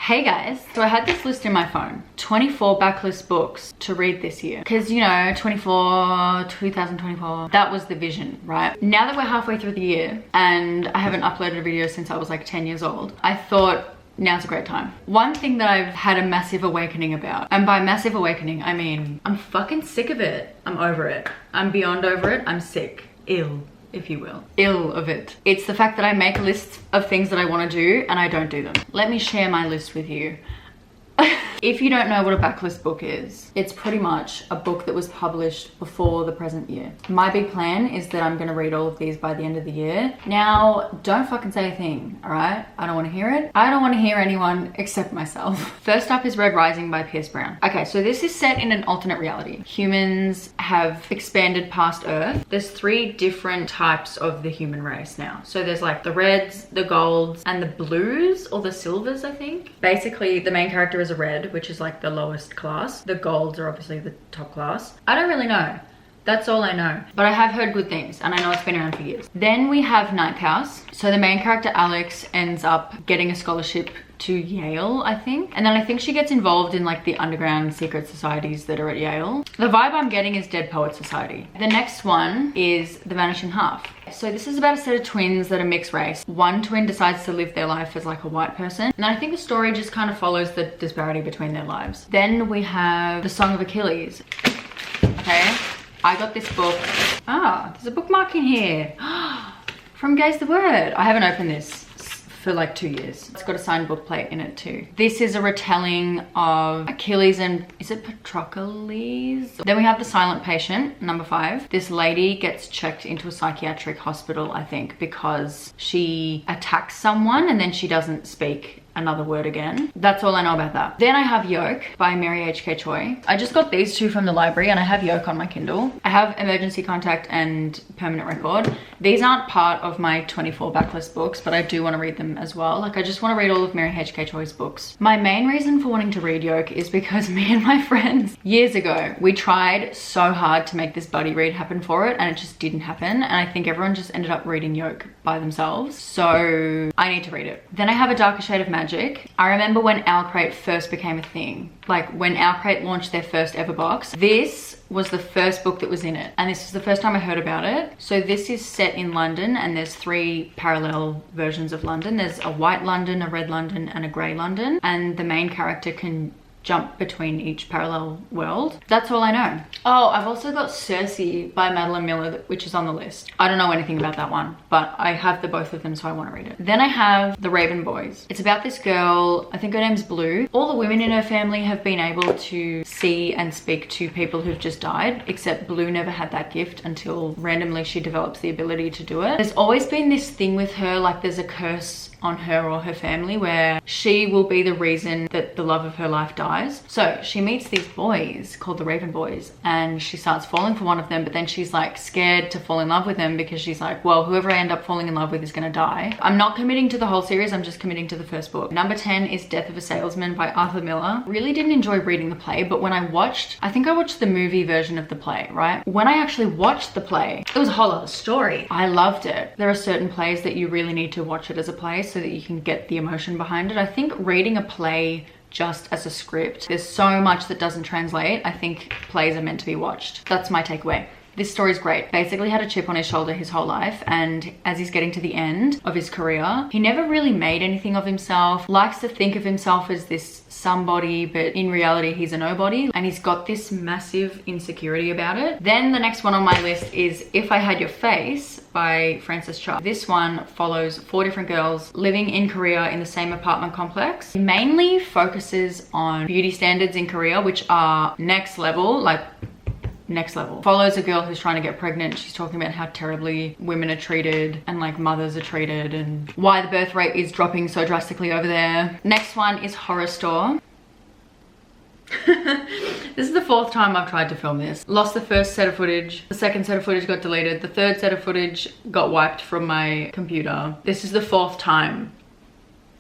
Hey guys, so I had this list in my phone, 24 backlist books to read this year. Because, you know, 2024, that was the vision, right? Now that we're halfway through the year and I haven't uploaded a video since I was like 10 years old, I thought now's a great time. One thing that I've had a massive awakening about, and by massive awakening, I mean, I'm fucking sick of it. I'm over it. I'm beyond over it. I'm sick. Ill, if you will. Ill of it. It's the fact that I make lists of things that I want to do and I don't do them. Let me share my list with you. If you don't know what a backlist book is, it's pretty much a book that was published before the present year. My big plan is that I'm going to read all of these by the end of the year. Now, don't fucking say a thing, all right? I don't want to hear it. I don't want to hear anyone except myself. First up is Red Rising by Pierce Brown. Okay, so this is set in an alternate reality. Humans have expanded past Earth. There's 3 different types of the human race now. So there's like the reds, the golds, and the blues or the silvers, I think. Basically, the main character is a red, which is like the lowest class. The golds are obviously the top class. I don't really know. That's all I know. But I have heard good things and I know it's been around for years. Then we have Ninth House. So the main character, Alex, ends up getting a scholarship to Yale, I think. And then I think she gets involved in like the underground secret societies that are at Yale. The vibe I'm getting is Dead Poet Society. The next one is The Vanishing Half. So this is about a set of twins that are mixed race. One twin decides to live their life as like a white person. And I think the story just kind of follows the disparity between their lives. Then we have The Song of Achilles. Okay, I got this book. Ah, there's a bookmark in here. From Gaze the Word. I haven't opened this for like 2 years. It's got a signed book plate in it too. This is a retelling of Achilles and, is it Patroclus? Then we have The Silent Patient, number 5. This lady gets checked into a psychiatric hospital, I think, because she attacks someone and then she doesn't speak another word again. That's all I know about that. Then I have Yoke by Mary H.K. Choi. I just got these 2 from the library and I have Yoke on my Kindle. I have Emergency Contact and Permanent Record. These aren't part of my 24 backlist books, but I do want to read them as well. Like, I just want to read all of Mary H.K. Choi's books. My main reason for wanting to read Yoke is because me and my friends, years ago, we tried so hard to make this buddy read happen for it and it just didn't happen. And I think everyone just ended up reading Yoke by themselves. So I need to read it. Then I have A Darker Shade of Magic. I remember when Owlcrate first became a thing. Like when Owlcrate launched their first ever box, this was the first book that was in it. And this is the first time I heard about it. So this is set in London and there's 3 parallel versions of London. There's a white London, a red London, and a grey London. And the main character can jump between each parallel world. That's all I know. Oh, I've also got Circe by Madeline Miller, which is on the list. I don't know anything about that one, but I have the both of them, so I want to read it. Then I have The Raven Boys. It's about this girl, I think her name's Blue. All the women in her family have been able to see and speak to people who've just died, except Blue never had that gift until randomly she develops the ability to do it. There's always been this thing with her, like there's a curse on her or her family where she will be the reason that the love of her life dies. So she meets these boys called the Raven Boys and she starts falling for one of them, but then she's like scared to fall in love with him because she's like, well, whoever I end up falling in love with is gonna die. I'm not committing to the whole series, I'm just committing to the first book. Number 10 is Death of a Salesman by Arthur Miller. Really didn't enjoy reading the play, but when I think I watched the movie version of the play, right? When I actually watched the play, it was a whole other story. I loved it. There are certain plays that you really need to watch it as a play so that you can get the emotion behind it. I think reading a play just as a script, there's so much that doesn't translate. I think plays are meant to be watched. That's my takeaway. This story's great. Basically had a chip on his shoulder his whole life, and as he's getting to the end of his career, he never really made anything of himself, likes to think of himself as this somebody, but in reality he's a nobody, and he's got this massive insecurity about it. Then the next one on my list is If I Had Your Face by Frances Cha. This one follows 4 different girls living in Korea in the same apartment complex. It mainly focuses on beauty standards in Korea, which are next level, like next level. Follows a girl who's trying to get pregnant. She's talking about how terribly women are treated and like mothers are treated and why the birth rate is dropping so drastically over there. Next one is Horror Store. This is the 4th time I've tried to film this. Lost the first set of footage. The second set of footage got deleted. The 3rd set of footage got wiped from my computer. This is the 4th time.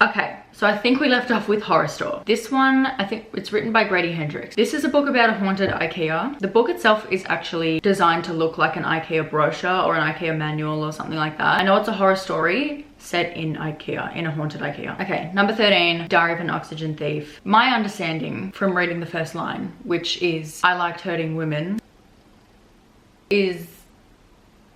Okay, so I think we left off with Horror Store. This one, I think it's written by Grady Hendrix. This is a book about a haunted IKEA. The book itself is actually designed to look like an IKEA brochure or an IKEA manual or something like that. I know it's a horror story, set in IKEA, in a haunted IKEA. Okay, number 13, Diary of an Oxygen Thief. My understanding from reading the first line, which is, I liked hurting women, is,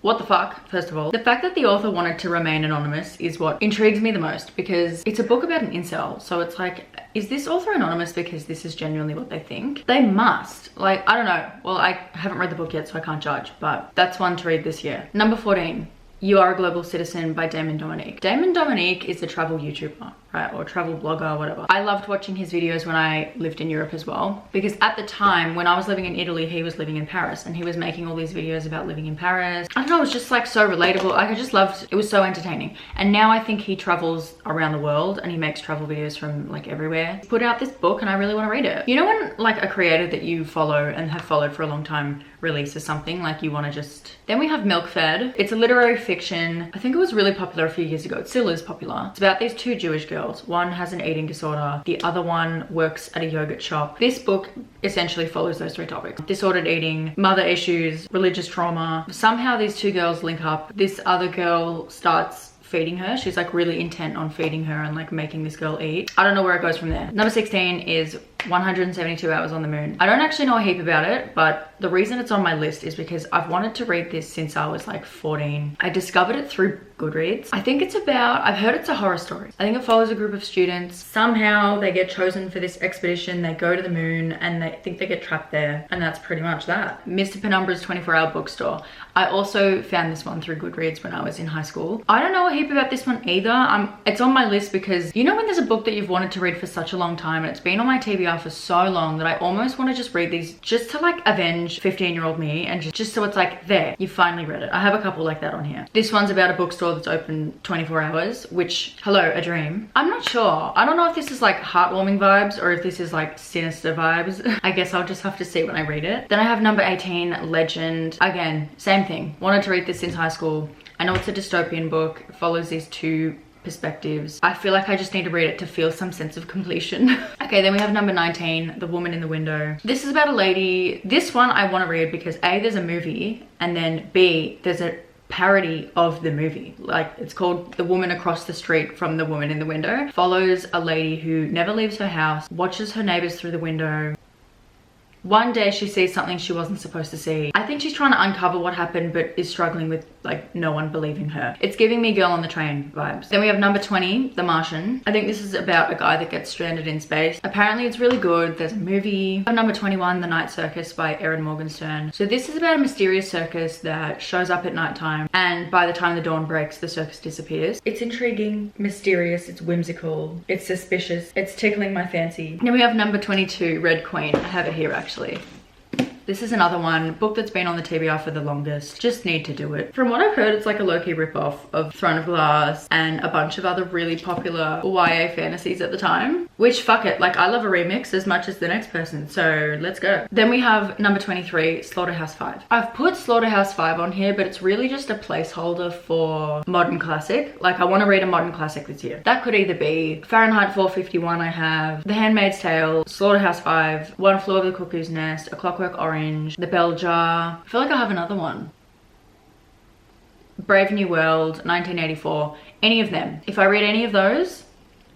what the fuck, first of all. The fact that the author wanted to remain anonymous is what intrigues me the most, because it's a book about an incel. So it's like, is this author anonymous because this is genuinely what they think? They must. Like, I don't know. Well, I haven't read the book yet, so I can't judge, but that's one to read this year. Number 14, You Are a Global Citizen by Damon Dominique. Damon Dominique is a travel YouTuber, right? Or travel blogger, whatever. I loved watching his videos when I lived in Europe as well, because at the time when I was living in Italy, he was living in Paris, and he was making all these videos about living in Paris. I don't know, it was just like so relatable. Like, I just loved, it was so entertaining. And now I think he travels around the world and he makes travel videos from like everywhere. He put out this book and I really want to read it. You know when like a creator that you follow and have followed for a long time releases something, like you want to just... Then we have Milk Fed. It's a literary fiction. I think it was really popular a few years ago. It still is popular. It's about these two Jewish girls. One has an eating disorder. The other one works at a yogurt shop. This book essentially follows those three topics: disordered eating, mother issues, religious trauma. Somehow these two girls link up. This other girl starts feeding her. She's like really intent on feeding her and like making this girl eat. I don't know where it goes from there. Number 16 is 172 Hours on the Moon. I don't actually know a heap about it, but the reason it's on my list is because I've wanted to read this since I was like 14. I discovered it through Goodreads. I think it's about, I've heard it's a horror story. I think it follows a group of students. Somehow they get chosen for this expedition. They go to the moon and they think they get trapped there. And that's pretty much that. Mr. Penumbra's 24-hour bookstore. I also found this one through Goodreads when I was in high school. I don't know a heap about this one either. It's on my list because you know when there's a book that you've wanted to read for such a long time and it's been on my TBR for so long that I almost want to just read these just to like avenge 15-year-old me, and just so it's like, there, you finally read it. I have a couple like that on here. This one's about a bookstore that's open 24 hours, which, hello, a dream. I'm not sure. I don't know if this is like heartwarming vibes or if this is like sinister vibes. I guess I'll just have to see when I read it. Then I have number 18, Legend. Again, same thing. Wanted to read this since high school. I know it's a dystopian book. It follows these two perspectives. I feel like I just need to read it to feel some sense of completion. Okay, then we have number 19, The Woman in the Window. This is about a lady. This one I want to read because A, there's a movie, and then B, there's a parody of the movie. Like, it's called The Woman Across the Street from The Woman in the Window. Follows a lady who never leaves her house, watches her neighbors through the window. One day she sees something she wasn't supposed to see. I think she's trying to uncover what happened but is struggling with like no one believing her. It's giving me Girl on the Train vibes. Then we have number 20, The Martian. I think this is about a guy that gets stranded in space. Apparently it's really good. There's a movie. Number 21, The Night Circus by Erin Morgenstern. So this is about a mysterious circus that shows up at nighttime, and by the time the dawn breaks, the circus disappears. It's intriguing, mysterious, it's whimsical, it's suspicious, it's tickling my fancy. Then we have number 22, Red Queen. I have it here actually. This is another one, book that's been on the TBR for the longest. Just need to do it. From what I've heard, it's like a low-key rip-off of Throne of Glass and a bunch of other really popular YA fantasies at the time. Which, fuck it, like I love a remix as much as the next person, so let's go. Then we have number 23, Slaughterhouse 5. I've put Slaughterhouse 5 on here, but it's really just a placeholder for modern classic. Like, I want to read a modern classic this year. That could either be Fahrenheit 451 I have, The Handmaid's Tale, Slaughterhouse 5, One Flew Over the Cuckoo's Nest, A Clockwork Orange, The Bell Jar. I feel like I have another one. Brave New World, 1984. Any of them. If I read any of those,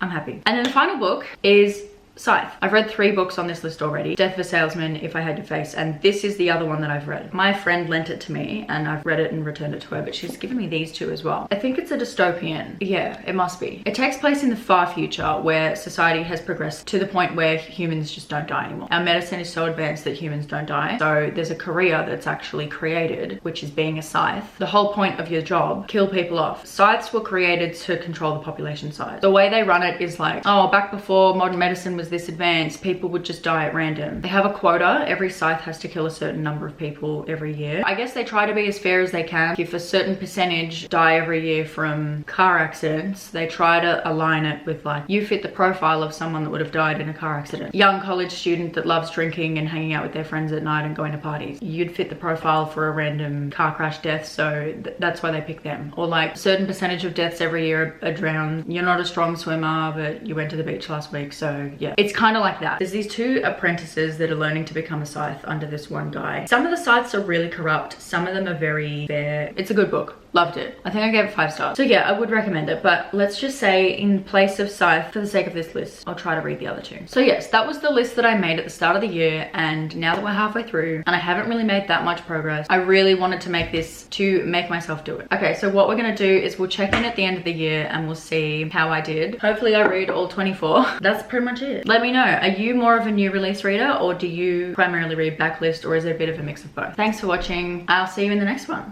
I'm happy. And then the final book is Scythe. I've read 3 books on this list already. Death of a Salesman, If I Had Your Face, and this is the other one that I've read. My friend lent it to me and I've read it and returned it to her, but she's given me these 2 as well. I think it's a dystopian. Yeah, it must be. It takes place in the far future where society has progressed to the point where humans just don't die anymore. Our medicine is so advanced that humans don't die. So there's a career that's actually created, which is being a scythe. The whole point of your job, kill people off. Scythes were created to control the population size. The way they run it is like, oh, back before modern medicine was this advanced, people would just die at random. They have a quota. Every scythe has to kill a certain number of people every year. I guess they try to be as fair as they can. If a certain percentage die every year from car accidents, they try to align it with like, you fit the profile of someone that would have died in a car accident. Young college student that loves drinking and hanging out with their friends at night and going to parties. You'd fit the profile for a random car crash death, so that's why they pick them. Or like, certain percentage of deaths every year are drowned. You're not a strong swimmer, but you went to the beach last week, so yeah. It's kind of like that. There's these 2 apprentices that are learning to become a scythe under this one guy. Some of the scythes are really corrupt. Some of them are very fair. It's a good book. Loved it. I think I gave it 5 stars. So yeah, I would recommend it, but let's just say in place of Scythe, for the sake of this list, I'll try to read the other 2. So yes, that was the list that I made at the start of the year, and now that we're halfway through and I haven't really made that much progress, I really wanted to make this to make myself do it. Okay, so what we're gonna do is we'll check in at the end of the year and we'll see how I did. Hopefully I read all 24. That's pretty much it. Let me know, are you more of a new release reader, or do you primarily read backlist, or is it a bit of a mix of both? Thanks for watching. I'll see you in the next one.